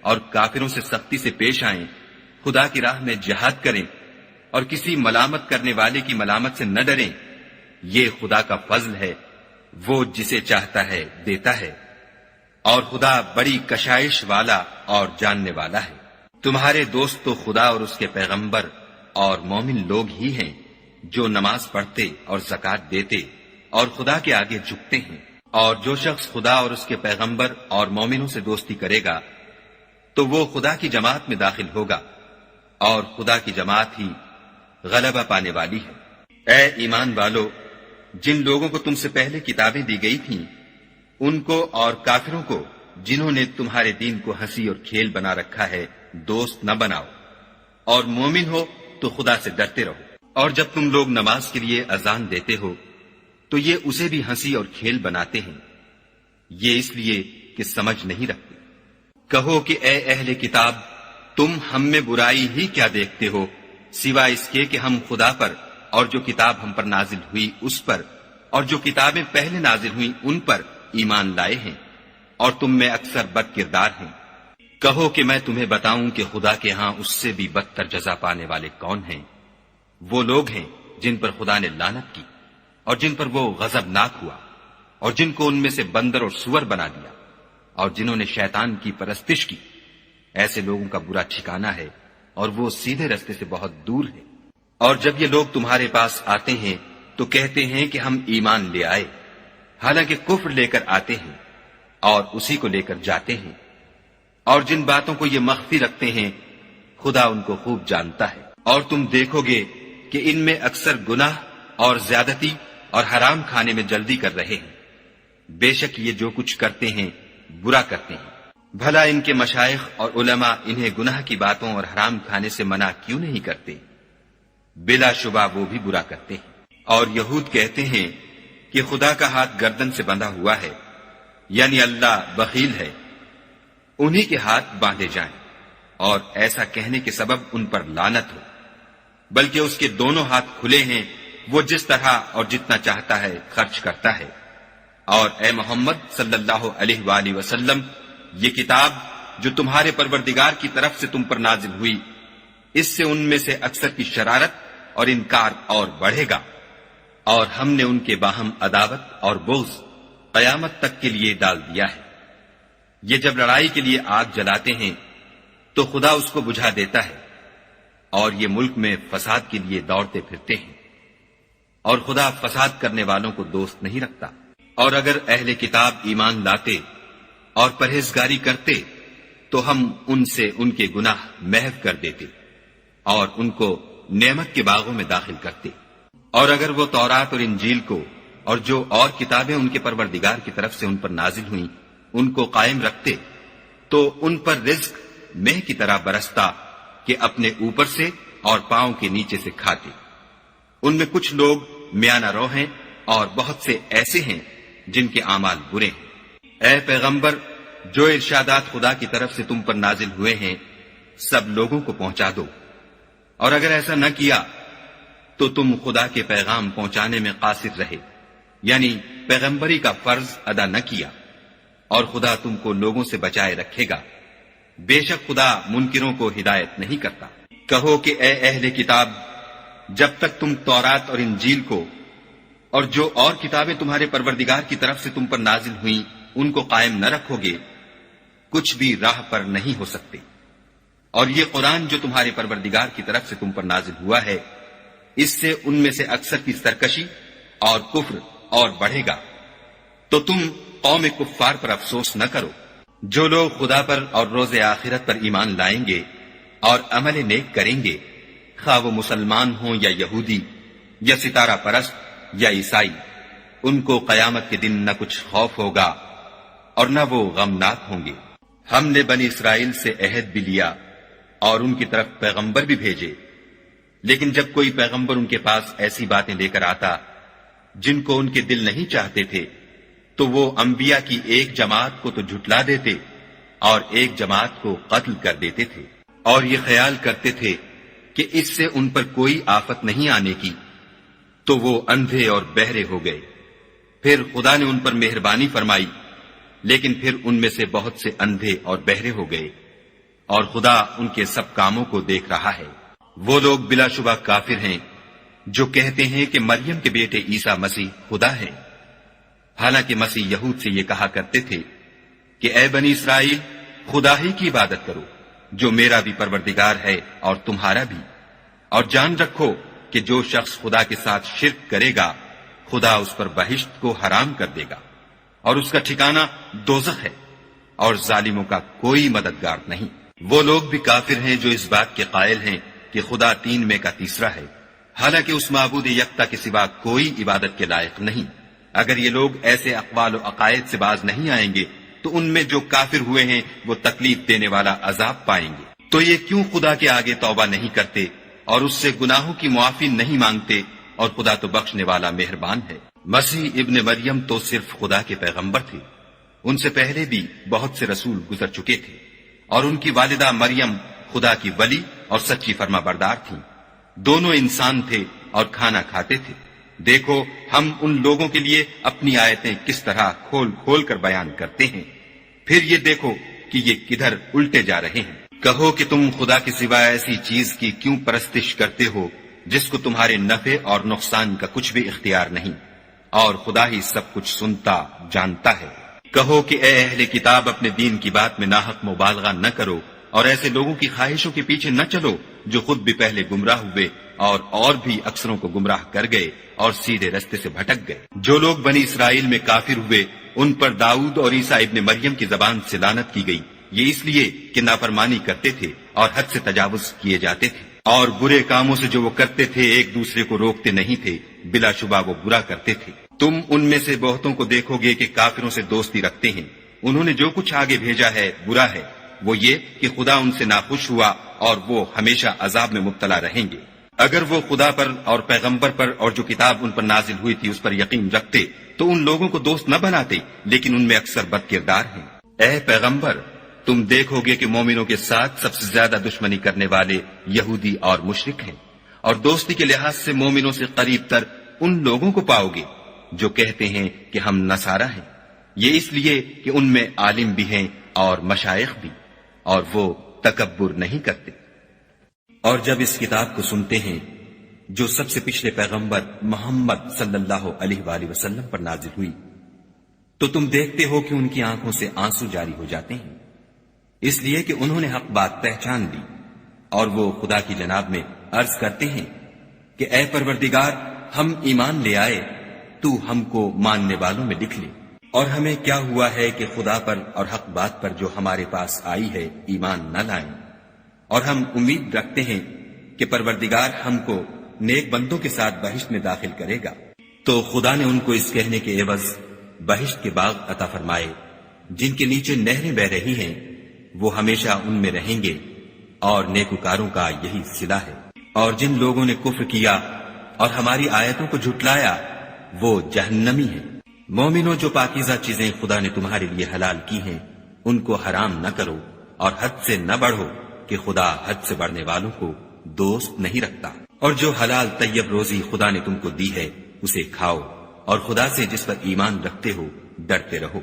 اور کافروں سے سختی سے پیش آئیں، خدا کی راہ میں جہاد کریں اور کسی ملامت کرنے والے کی ملامت سے نہ ڈریں۔ یہ خدا کا فضل ہے، وہ جسے چاہتا ہے دیتا ہے، اور خدا بڑی کشائش والا اور جاننے والا ہے۔ تمہارے دوست تو خدا اور اس کے پیغمبر اور مومن لوگ ہی ہیں جو نماز پڑھتے اور زکوٰۃ دیتے اور خدا کے آگے جھکتے ہیں، اور جو شخص خدا اور اس کے پیغمبر اور مومنوں سے دوستی کرے گا تو وہ خدا کی جماعت میں داخل ہوگا، اور خدا کی جماعت ہی غلبہ پانے والی ہے۔ اے ایمان والو، جن لوگوں کو تم سے پہلے کتابیں دی گئی تھیں ان کو اور کافروں کو جنہوں نے تمہارے دین کو ہنسی اور کھیل بنا رکھا ہے دوست نہ بناؤ، اور مومن ہو تو خدا سے ڈرتے رہو۔ اور جب تم لوگ نماز کے لیے اذان دیتے ہو تو یہ اسے بھی ہنسی اور کھیل بناتے ہیں، یہ اس لیے کہ سمجھ نہیں رکھتے۔ کہو کہ اے اہل کتاب، تم ہم میں برائی ہی کیا دیکھتے ہو سوائے اس کے کہ ہم خدا پر اور جو کتاب ہم پر نازل ہوئی اس پر اور جو کتابیں پہلے نازل ہوئیں ان پر ایمان لائے ہیں، اور تم میں اکثر بد کردار ہیں۔ کہو کہ میں تمہیں بتاؤں کہ خدا کے ہاں اس سے بھی بدتر جزا پانے والے کون ہیں؟ وہ لوگ ہیں جن پر خدا نے لعنت کی اور جن پر وہ غضبناک ہوا، اور جن کو ان میں سے بندر اور سور بنا دیا، اور جنہوں نے شیطان کی پرستش کی۔ ایسے لوگوں کا برا ٹھکانہ ہے اور وہ سیدھے رستے سے بہت دور ہے۔ اور جب یہ لوگ تمہارے پاس آتے ہیں تو کہتے ہیں کہ ہم ایمان لے آئے، حالانکہ کفر لے کر آتے ہیں اور اسی کو لے کر جاتے ہیں، اور جن باتوں کو یہ مخفی رکھتے ہیں خدا ان کو خوب جانتا ہے۔ اور تم دیکھو گے کہ ان میں اکثر گناہ اور زیادتی اور حرام کھانے میں جلدی کر رہے ہیں، بے شک یہ جو کچھ کرتے ہیں برا کرتے ہیں۔ بھلا ان کے مشائخ اور علماء انہیں گناہ کی باتوں اور حرام کھانے سے منع کیوں نہیں کرتے؟ بلا شبہ وہ بھی برا کرتے ہیں۔ اور یہود کہتے ہیں کہ خدا کا ہاتھ گردن سے بندھا ہوا ہے، یعنی اللہ بخیل ہے، انہی کے ہاتھ باندھے جائیں، اور ایسا کہنے کے سبب ان پر لعنت ہو، بلکہ اس کے دونوں ہاتھ کھلے ہیں، وہ جس طرح اور جتنا چاہتا ہے خرچ کرتا ہے۔ اور اے محمد صلی اللہ علیہ وآلہ وسلم، یہ کتاب جو تمہارے پروردگار کی طرف سے تم پر نازل ہوئی، اس سے ان میں سے اکثر کی شرارت اور انکار اور بڑھے گا، اور ہم نے ان کے باہم عداوت اور بغض قیامت تک کے لیے ڈال دیا ہے۔ یہ جب لڑائی کے لیے آگ جلاتے ہیں تو خدا اس کو بجھا دیتا ہے، اور یہ ملک میں فساد کے لیے دوڑتے پھرتے ہیں، اور خدا فساد کرنے والوں کو دوست نہیں رکھتا۔ اور اگر اہل کتاب ایمان لاتے اور پرہیزگاری کرتے تو ہم ان سے ان کے گناہ محو کر دیتے اور ان کو نعمت کے باغوں میں داخل کرتے۔ اور اگر وہ تورات اور انجیل کو اور جو اور کتابیں ان کے پروردگار کی طرف سے ان پر نازل ہوئیں ان کو قائم رکھتے تو ان پر رزق مہ کی طرح برستا کہ اپنے اوپر سے اور پاؤں کے نیچے سے کھاتے۔ ان میں کچھ لوگ میانہ رو ہیں اور بہت سے ایسے ہیں جن کے اعمال برے ہیں۔ اے پیغمبر، جو ارشادات خدا کی طرف سے تم پر نازل ہوئے ہیں سب لوگوں کو پہنچا دو، اور اگر ایسا نہ کیا تو تم خدا کے پیغام پہنچانے میں قاصر رہے، یعنی پیغمبری کا فرض ادا نہ کیا، اور خدا تم کو لوگوں سے بچائے رکھے گا، بے شک خدا منکروں کو ہدایت نہیں کرتا۔ کہو کہ اے اہل کتاب، جب تک تم تورات اور انجیل کو اور جو اور کتابیں تمہارے پروردگار کی طرف سے تم پر نازل ہوئیں ان کو قائم نہ رکھو گے کچھ بھی راہ پر نہیں ہو سکتے۔ اور یہ قرآن جو تمہارے پروردگار کی طرف سے تم پر نازل ہوا ہے اس سے ان میں سے اکثر کی سرکشی اور کفر اور بڑھے گا، تو تم قوم کفار پر افسوس نہ کرو۔ جو لوگ خدا پر اور روز آخرت پر ایمان لائیں گے اور عمل نیک کریں گے، خواہ وہ مسلمان ہوں یا یہودی یا ستارہ پرست یا عیسائی، ان کو قیامت کے دن نہ کچھ خوف ہوگا اور نہ وہ غمناک ہوں گے۔ ہم نے بنی اسرائیل سے عہد بھی لیا اور ان کی طرف پیغمبر بھی بھیجے، لیکن جب کوئی پیغمبر ان کے پاس ایسی باتیں لے کر آتا جن کو ان کے دل نہیں چاہتے تھے تو وہ انبیاء کی ایک جماعت کو تو جھٹلا دیتے اور ایک جماعت کو قتل کر دیتے تھے۔ اور یہ خیال کرتے تھے کہ اس سے ان پر کوئی آفت نہیں آنے کی، تو وہ اندھے اور بہرے ہو گئے۔ پھر خدا نے ان پر مہربانی فرمائی، لیکن پھر ان میں سے بہت سے اندھے اور بہرے ہو گئے، اور خدا ان کے سب کاموں کو دیکھ رہا ہے۔ وہ لوگ بلا شبہ کافر ہیں جو کہتے ہیں کہ مریم کے بیٹے عیسیٰ مسیح خدا ہے، حالانکہ مسیح یہود سے یہ کہا کرتے تھے کہ اے بنی اسرائیل، خدا ہی کی عبادت کرو جو میرا بھی پروردگار ہے اور تمہارا بھی، اور جان رکھو کہ جو شخص خدا کے ساتھ شرک کرے گا خدا اس پر بہشت کو حرام کر دے گا، اور اس کا ٹھکانہ دوزخ ہے، اور ظالموں کا کوئی مددگار نہیں۔ وہ لوگ بھی کافر ہیں جو اس بات کے قائل ہیں کہ خدا تین میں کا تیسرا ہے، حالانکہ اس معبود یکتا کے سوا کوئی عبادت کے لائق نہیں۔ اگر یہ لوگ ایسے اقوال و عقائد سے باز نہیں آئیں گے تو ان میں جو کافر ہوئے ہیں وہ تکلیف دینے والا عذاب پائیں گے۔ تو یہ کیوں خدا کے آگے توبہ نہیں کرتے اور اس سے گناہوں کی معافی نہیں مانگتے، اور خدا تو بخشنے والا مہربان ہے۔ مسیح ابن مریم تو صرف خدا کے پیغمبر تھے، ان سے پہلے بھی بہت سے رسول گزر چکے تھے، اور ان کی والدہ مریم خدا کی ولی اور سچی فرما بردار تھیں۔ دونوں انسان تھے اور کھانا کھاتے تھے۔ دیکھو ہم ان لوگوں کے لیے اپنی آیتیں کس طرح کھول کھول کر بیان کرتے ہیں، پھر یہ دیکھو کہ یہ کدھر الٹے جا رہے ہیں۔ کہو کہ تم خدا کے سوا ایسی چیز کی کیوں پرستش کرتے ہو جس کو تمہارے نفع اور نقصان کا کچھ بھی اختیار نہیں، اور خدا ہی سب کچھ سنتا جانتا ہے۔ کہو کہ اے اہل کتاب، اپنے دین کی بات میں ناحق مبالغہ نہ کرو، اور ایسے لوگوں کی خواہشوں کے پیچھے نہ چلو جو خود بھی پہلے گمراہ ہوئے اور بھی اکثروں کو گمراہ کر گئے اور سیدھے رستے سے بھٹک گئے۔ جو لوگ بنی اسرائیل میں کافر ہوئے ان پر داؤد اور عیسیٰ ابن مریم کی زبان سے لعنت کی گئی، یہ اس لیے کہ نافرمانی کرتے تھے اور حد سے تجاوز کیے جاتے تھے، اور برے کاموں سے جو وہ کرتے تھے ایک دوسرے کو روکتے نہیں تھے، بلا شبہ وہ برا کرتے تھے۔ تم ان میں سے بہتوں کو دیکھو گے کہ کافروں سے دوستی رکھتے ہیں، انہوں نے جو کچھ آگے بھیجا ہے برا ہے، وہ یہ کہ خدا ان سے ناخوش ہوا اور وہ ہمیشہ عذاب میں مبتلا رہیں گے۔ اگر وہ خدا پر اور پیغمبر پر اور جو کتاب ان پر نازل ہوئی تھی اس پر یقین رکھتے تو ان لوگوں کو دوست نہ بناتے، لیکن ان میں اکثر بد کردار ہیں۔ اے پیغمبر، تم دیکھو گے کہ مومنوں کے ساتھ سب سے زیادہ دشمنی کرنے والے یہودی اور مشرک ہیں، اور دوستی کے لحاظ سے مومنوں سے قریب تر ان لوگوں کو پاؤ گے جو کہتے ہیں کہ ہم نصارہ ہیں، یہ اس لیے کہ ان میں عالم بھی ہیں اور مشائخ بھی، اور وہ تکبر نہیں کرتے۔ اور جب اس کتاب کو سنتے ہیں جو سب سے پچھلے پیغمبر محمد صلی اللہ علیہ وآلہ وسلم پر نازل ہوئی، تو تم دیکھتے ہو کہ ان کی آنکھوں سے آنسو جاری ہو جاتے ہیں، اس لیے کہ انہوں نے حق بات پہچان لی، اور وہ خدا کی جناب میں عرض کرتے ہیں کہ اے پروردگار، ہم ایمان لے آئے، تو ہم کو ماننے والوں میں لکھ لے۔ اور ہمیں کیا ہوا ہے کہ خدا پر اور حق بات پر جو ہمارے پاس آئی ہے ایمان نہ لائیں، اور ہم امید رکھتے ہیں کہ پروردگار ہم کو نیک بندوں کے ساتھ بہشت میں داخل کرے گا۔ تو خدا نے ان کو اس کہنے کے عوض بہشت کے باغ عطا فرمائے جن کے نیچے نہریں بہ رہی ہیں، وہ ہمیشہ ان میں رہیں گے، اور نیکوکاروں کا یہی صلہ ہے۔ اور جن لوگوں نے کفر کیا اور ہماری آیتوں کو جھٹلایا وہ جہنمی ہیں۔ مومنوں، جو پاکیزہ چیزیں خدا نے تمہارے لیے حلال کی ہیں ان کو حرام نہ کرو، اور حد سے نہ بڑھو کہ خدا حد سے بڑھنے والوں کو دوست نہیں رکھتا۔ اور جو حلال طیب روزی خدا نے تم کو دی ہے اسے کھاؤ، اور خدا سے جس پر ایمان رکھتے ہو ڈرتے رہو۔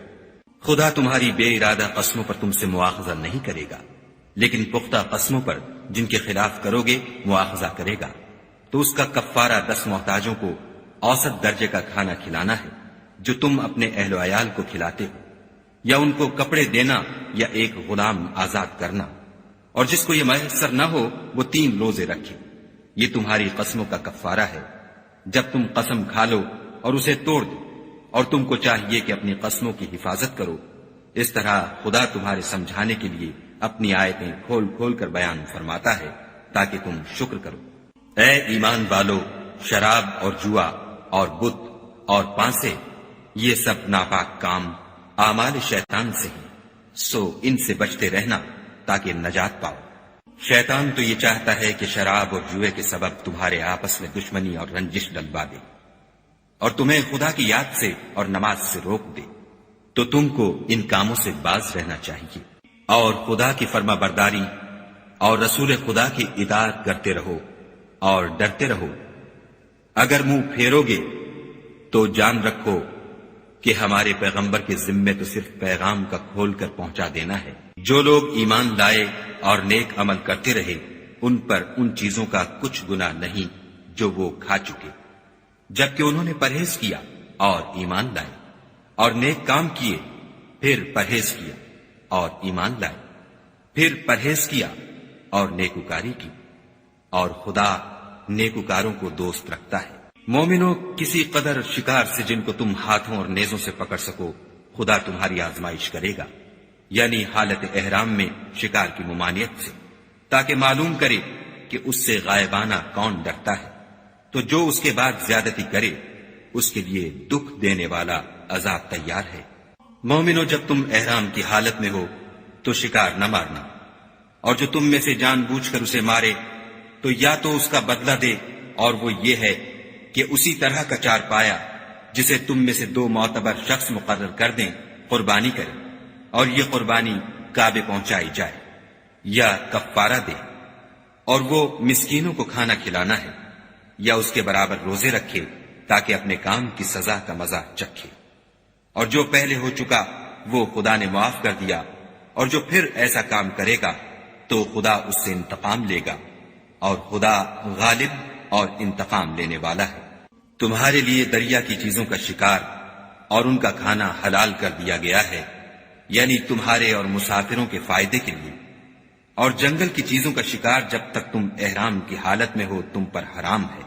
خدا تمہاری بے ارادہ قسموں پر تم سے مواخذہ نہیں کرے گا، لیکن پختہ قسموں پر جن کے خلاف کرو گے مواخذہ کرے گا، تو اس کا کفارہ 10 محتاجوں کو اوسط درجے کا کھانا کھلانا ہے جو تم اپنے اہل و عیال کو کھلاتے ہو، یا ان کو کپڑے دینا یا ایک غلام آزاد کرنا، اور جس کو یہ میسر نہ ہو وہ 3 روزے رکھے۔ یہ تمہاری قسموں کا کفارہ ہے جب تم قسم کھا لو اور اسے توڑ دو، اور تم کو چاہیے کہ اپنی قسموں کی حفاظت کرو۔ اس طرح خدا تمہارے سمجھانے کے لیے اپنی آیتیں کھول کھول کر بیان فرماتا ہے تاکہ تم شکر کرو۔ اے ایمان والو، شراب اور جوا اور بت اور پانسے، یہ سب ناپاک کام اعمال شیطان سے ہیں، سو ان سے بچتے رہنا تاکہ نجات پاؤ۔ شیطان تو یہ چاہتا ہے کہ شراب اور جوئے کے سبب تمہارے آپس میں دشمنی اور رنجش ڈلوا دے، اور تمہیں خدا کی یاد سے اور نماز سے روک دے، تو تم کو ان کاموں سے باز رہنا چاہیے، اور خدا کی فرما برداری اور رسول خدا کی اطاعت کرتے رہو اور ڈرتے رہو۔ اگر منہ پھیرو گے تو جان رکھو کہ ہمارے پیغمبر کے ذمے تو صرف پیغام کا کھول کر پہنچا دینا ہے۔ جو لوگ ایمان لائے اور نیک عمل کرتے رہے ان پر ان چیزوں کا کچھ گناہ نہیں جو وہ کھا چکے، جبکہ انہوں نے پرہیز کیا اور ایمان لائے، اور نیک کام کیے، پھر پرہیز کیا اور ایمان لائے، پھر پرہیز کیا اور نیکوکاری کی، اور خدا نیکوکاروں کو دوست رکھتا ہے۔ مومنوں، کسی قدر شکار سے جن کو تم ہاتھوں اور نیزوں سے پکڑ سکو خدا تمہاری آزمائش کرے گا، یعنی حالت احرام میں شکار کی ممانعت سے، تاکہ معلوم کرے کہ اس سے غائبانہ کون ڈرتا ہے، تو جو اس کے بعد زیادتی کرے اس کے لیے دکھ دینے والا عذاب تیار ہے۔ مومنوں، جب تم احرام کی حالت میں ہو تو شکار نہ مارنا، اور جو تم میں سے جان بوجھ کر اسے مارے تو یا تو اس کا بدلہ دے، اور وہ یہ ہے کہ اسی طرح کا چار پایا جسے تم میں سے 2 معتبر شخص مقرر کر دیں قربانی کرے، اور یہ قربانی کعبے پہنچائی جائے، یا کفارہ دے، اور وہ مسکینوں کو کھانا کھلانا ہے، یا اس کے برابر روزے رکھے تاکہ اپنے کام کی سزا کا مزہ چکھے۔ اور جو پہلے ہو چکا وہ خدا نے معاف کر دیا، اور جو پھر ایسا کام کرے گا تو خدا اس سے انتقام لے گا، اور خدا غالب اور انتقام لینے والا ہے۔ تمہارے لیے دریا کی چیزوں کا شکار اور ان کا کھانا حلال کر دیا گیا ہے، یعنی تمہارے اور مسافروں کے فائدے کے لیے، اور جنگل کی چیزوں کا شکار جب تک تم احرام کی حالت میں ہو تم پر حرام ہے،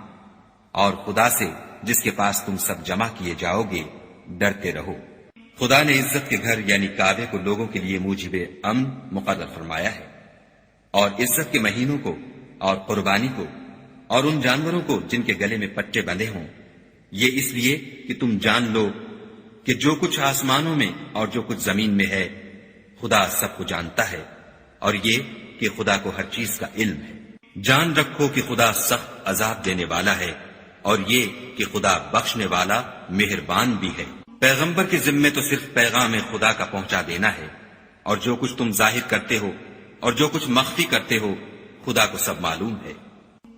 اور خدا سے جس کے پاس تم سب جمع کیے جاؤ گے ڈرتے رہو۔ خدا نے عزت کے گھر یعنی کعبے کو لوگوں کے لیے موجب امن مقرر فرمایا ہے، اور عزت کے مہینوں کو اور قربانی کو اور ان جانوروں کو جن کے گلے میں پٹے بندھے ہوں، یہ اس لیے کہ تم جان لو کہ جو کچھ آسمانوں میں اور جو کچھ زمین میں ہے خدا سب کو جانتا ہے، اور یہ کہ خدا کو ہر چیز کا علم ہے۔ جان رکھو کہ خدا سخت عذاب دینے والا ہے، اور یہ کہ خدا بخشنے والا مہربان بھی ہے۔ پیغمبر کے ذمے تو صرف پیغام خدا کا پہنچا دینا ہے، اور جو کچھ تم ظاہر کرتے ہو اور جو کچھ مخفی کرتے ہو خدا کو سب معلوم ہے۔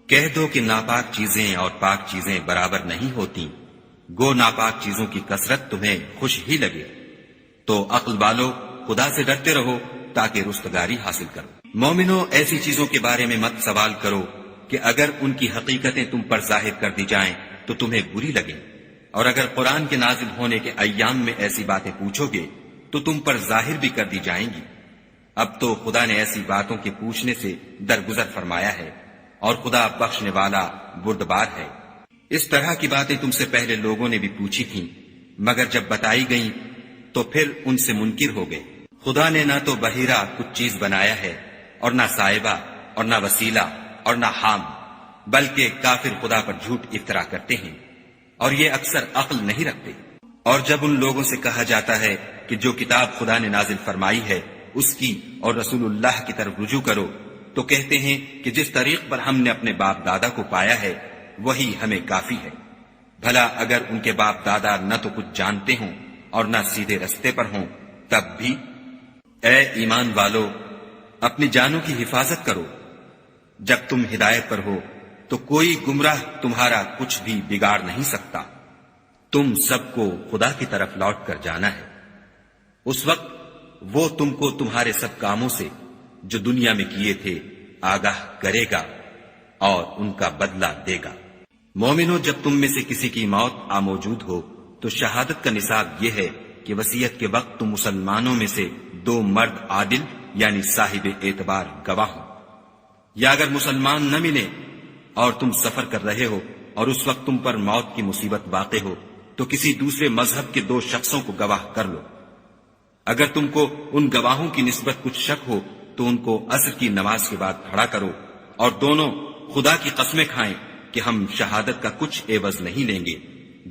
کہہ دو کہ ناپاک چیزیں اور پاک چیزیں برابر نہیں ہوتی، گو ناپاک چیزوں کی کثرت تمہیں خوش ہی لگے، تو عقل والو خدا سے ڈرتے رہو تاکہ رستگاری حاصل کرو۔ مومنو، ایسی چیزوں کے بارے میں مت سوال کرو کہ اگر ان کی حقیقتیں تم پر ظاہر کر دی جائیں تو تمہیں بری لگیں، اور اگر قرآن کے نازل ہونے کے ایام میں ایسی باتیں پوچھو گے تو تم پر ظاہر بھی کر دی جائیں گی۔ اب تو خدا نے ایسی باتوں کے پوچھنے سے درگزر فرمایا ہے، اور خدا بخشنے والا بردبار ہے۔ اس طرح کی باتیں تم سے پہلے لوگوں نے بھی پوچھی تھیں، مگر جب بتائی گئیں تو پھر ان سے منکر ہو گئے۔ خدا نے نہ تو بحیرہ کچھ چیز بنایا ہے، اور نہ صاحبہ، اور نہ وسیلہ، اور نہ حام، بلکہ کافر خدا پر جھوٹ افطرا کرتے ہیں، اور یہ اکثر عقل نہیں رکھتے۔ اور جب ان لوگوں سے کہا جاتا ہے کہ جو کتاب خدا نے نازل فرمائی ہے اس کی اور رسول اللہ کی طرف رجوع کرو، تو کہتے ہیں کہ جس طریق پر ہم نے اپنے باپ دادا کو پایا ہے وہی ہمیں کافی ہے۔ بھلا اگر ان کے باپ دادا نہ تو کچھ جانتے ہوں اور نہ سیدھے رستے پر ہوں تب بھی؟ اے ایمان والو، اپنی جانوں کی حفاظت کرو۔ جب تم ہدایت پر ہو تو کوئی گمراہ تمہارا کچھ بھی بگاڑ نہیں سکتا۔ تم سب کو خدا کی طرف لوٹ کر جانا ہے، اس وقت وہ تم کو تمہارے سب کاموں سے جو دنیا میں کیے تھے آگاہ کرے گا اور ان کا بدلہ دے گا۔ مومنو، جب تم میں سے کسی کی موت موجود ہو تو شہادت کا نصاب یہ ہے کہ وصیت کے وقت تم مسلمانوں میں سے 2 مرد عادل یعنی صاحب اعتبار گواہ ہوں، یا اگر مسلمان نہ ملے اور تم سفر کر رہے ہو اور اس وقت تم پر موت کی مصیبت واقع ہو تو کسی دوسرے مذہب کے 2 شخصوں کو گواہ کر لو۔ اگر تم کو ان گواہوں کی نسبت کچھ شک ہو تو ان کو عصر کی نماز کے بعد کھڑا کرو، اور دونوں خدا کی قسمیں کھائیں کہ ہم شہادت کا کچھ عوض نہیں لیں گے،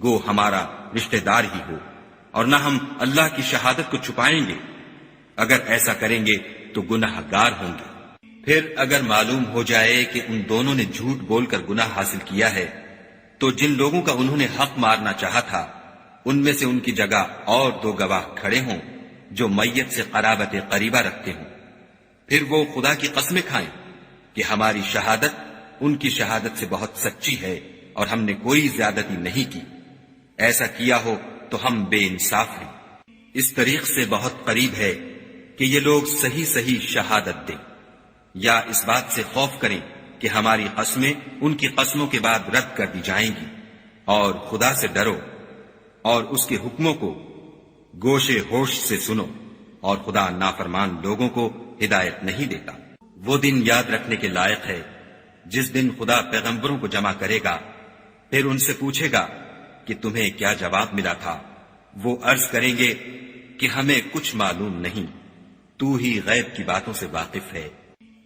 گو ہمارا رشتہ دار ہی ہو، اور نہ ہم اللہ کی شہادت کو چھپائیں گے۔ اگر ایسا کریں گے تو گناہ گار ہوں گے۔ پھر اگر معلوم ہو جائے کہ ان دونوں نے جھوٹ بول کر گناہ حاصل کیا ہے تو جن لوگوں کا انہوں نے حق مارنا چاہا تھا ان میں سے ان کی جگہ اور 2 گواہ کھڑے ہوں جو میت سے قرابت قریبہ رکھتے ہوں، پھر وہ خدا کی قسمیں کھائیں کہ ہماری شہادت ان کی شہادت سے بہت سچی ہے اور ہم نے کوئی زیادتی نہیں کی، ایسا کیا ہو تو ہم بے انصاف ہیں۔ اس طریق سے بہت قریب ہے کہ یہ لوگ صحیح صحیح شہادت دیں، یا اس بات سے خوف کریں کہ ہماری قسمیں ان کی قسموں کے بعد رد کر دی جائیں گی، اور خدا سے ڈرو اور اس کے حکموں کو گوشے ہوش سے سنو، اور خدا نافرمان لوگوں کو ہدایت نہیں دیتا۔ وہ دن یاد رکھنے کے لائق ہے جس دن خدا پیغمبروں کو جمع کرے گا، پھر ان سے پوچھے گا کہ تمہیں کیا جواب ملا تھا۔ وہ عرض کریں گے کہ ہمیں کچھ معلوم نہیں، تو ہی غیب کی باتوں سے واقف ہے۔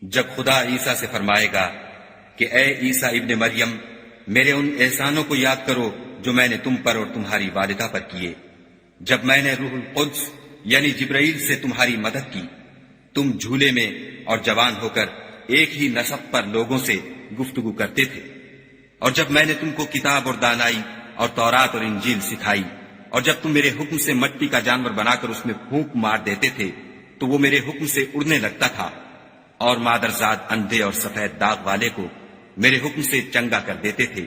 جب خدا عیسیٰ سے فرمائے گا کہ اے عیسیٰ ابن مریم، میرے ان احسانوں کو یاد کرو جو میں نے تم پر اور تمہاری والدہ پر کیے، جب میں نے روح القدس یعنی جبرائیل سے تمہاری مدد کی، تم جھولے میں اور جوان ہو کر ایک ہی نسب پر لوگوں سے گفتگو کرتے تھے، اور جب میں نے تم کو کتاب اور دانائی اور تورات اور انجیل سکھائی، اور جب تم میرے حکم سے مٹی کا جانور بنا کر اس میں پھونک مار دیتے تھے تو وہ میرے حکم سے اڑنے لگتا تھا، اور مادرزاد اندھے اور سفید داغ والے کو میرے حکم سے چنگا کر دیتے تھے،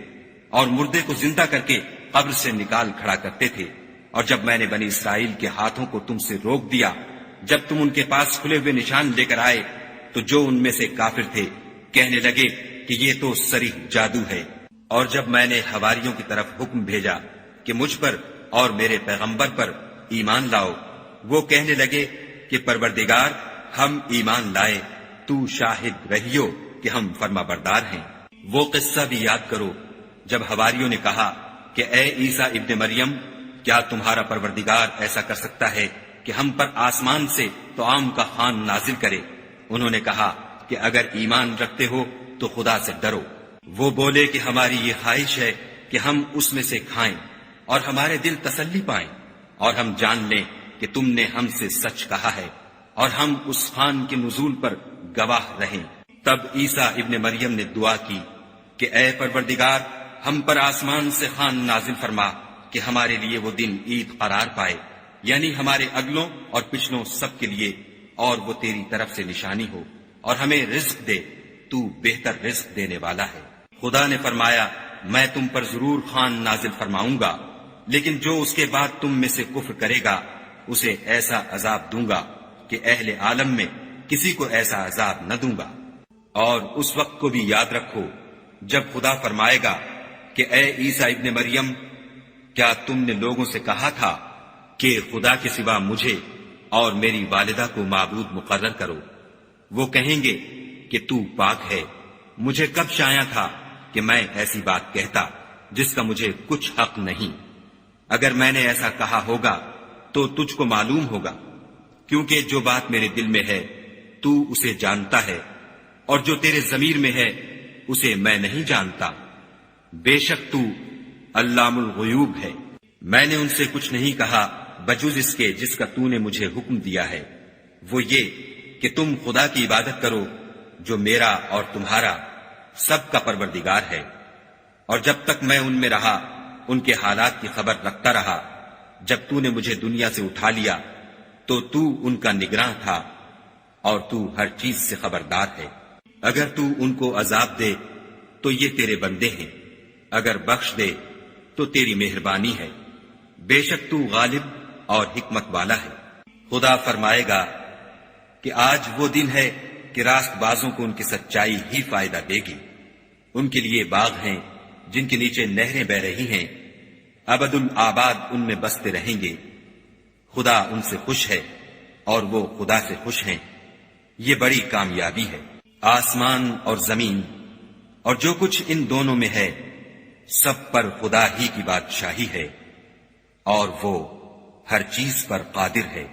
اور مردے کو زندہ کر کے قبر سے نکال کھڑا کرتے تھے، اور جب میں نے بنی اسرائیل کے ہاتھوں کو تم سے روک دیا، جب تم ان کے پاس کھلے ہوئے نشان لے کر آئے تو جو ان میں سے کافر تھے کہنے لگے کہ یہ تو صریح جادو ہے، اور جب میں نے حواریوں کی طرف حکم بھیجا کہ مجھ پر اور میرے پیغمبر پر ایمان لاؤ، وہ کہنے لگے کہ پروردگار ہم ایمان لائے، تو شاہد رہیو کہ ہم فرما بردار ہیں۔ وہ قصہ بھی یاد کرو جب حواریوں نے کہا کہ اے عیسیٰ ابن مریم، کیا تمہارا پروردگار ایسا کر سکتا ہے کہ ہم پر آسمان سے طعام کا خوان نازل کرے؟ انہوں نے کہا کہ اگر ایمان رکھتے ہو تو خدا سے ڈرو۔ وہ بولے کہ ہماری یہ خواہش ہے کہ ہم اس میں سے کھائیں اور ہمارے دل تسلی پائیں، اور ہم جان لیں کہ تم نے ہم سے سچ کہا ہے، اور ہم اس خوان کے نزول پر گواہ رہیں۔ تب عیسیٰ ابن مریم نے دعا کی کہ اے پروردگار، ہم پر آسمان سے خوان نازل فرما کہ ہمارے لیے وہ دن عید قرار پائے، یعنی ہمارے اگلوں اور پچھلوں سب کے لیے، اور وہ تیری طرف سے نشانی ہو، اور ہمیں رزق دے، تو بہتر رزق دینے والا ہے۔ خدا نے فرمایا میں تم پر ضرور خوان نازل فرماؤں گا، لیکن جو اس کے بعد تم میں سے کفر کرے گا اسے ایسا عذاب دوں گا کہ اہل عالم میں کسی کو ایسا عذاب نہ دوں گا۔ اور اس وقت کو بھی یاد رکھو جب خدا فرمائے گا کہ اے عیسیٰ ابن مریم، کیا تم نے لوگوں سے کہا تھا کہ خدا کے سوا مجھے اور میری والدہ کو معبود مقرر کرو؟ وہ کہیں گے کہ تو پاک ہے، مجھے کب شایع تھا کہ میں ایسی بات کہتا جس کا مجھے کچھ حق نہیں۔ اگر میں نے ایسا کہا ہوگا تو تجھ کو معلوم ہوگا، کیونکہ جو بات میرے دل میں ہے تو اسے جانتا ہے، اور جو تیرے ضمیر میں ہے اسے میں نہیں جانتا۔ بے شک تو علام الغیوب ہے۔ میں نے ان سے کچھ نہیں کہا بجز اس کے جس کا تو نے مجھے حکم دیا ہے، وہ یہ کہ تم خدا کی عبادت کرو جو میرا اور تمہارا سب کا پروردگار ہے، اور جب تک میں ان میں رہا ان کے حالات کی خبر رکھتا رہا۔ جب تو نے مجھے دنیا سے اٹھا لیا تو تو ان کا نگراں تھا، اور تو ہر چیز سے خبردار ہے۔ اگر تو ان کو عذاب دے تو یہ تیرے بندے ہیں، اگر بخش دے تو تیری مہربانی ہے، بے شک تو غالب اور حکمت والا ہے۔ خدا فرمائے گا کہ آج وہ دن ہے کہ راست بازوں کو ان کی سچائی ہی فائدہ دے گی۔ ان کے لیے باغ ہیں جن کے نیچے نہریں بہ رہی ہیں، ابد الآباد ان میں بستے رہیں گے۔ خدا ان سے خوش ہے اور وہ خدا سے خوش ہیں، یہ بڑی کامیابی ہے۔ آسمان اور زمین اور جو کچھ ان دونوں میں ہے سب پر خدا ہی کی بادشاہی ہے، اور وہ ہر چیز پر قادر ہے۔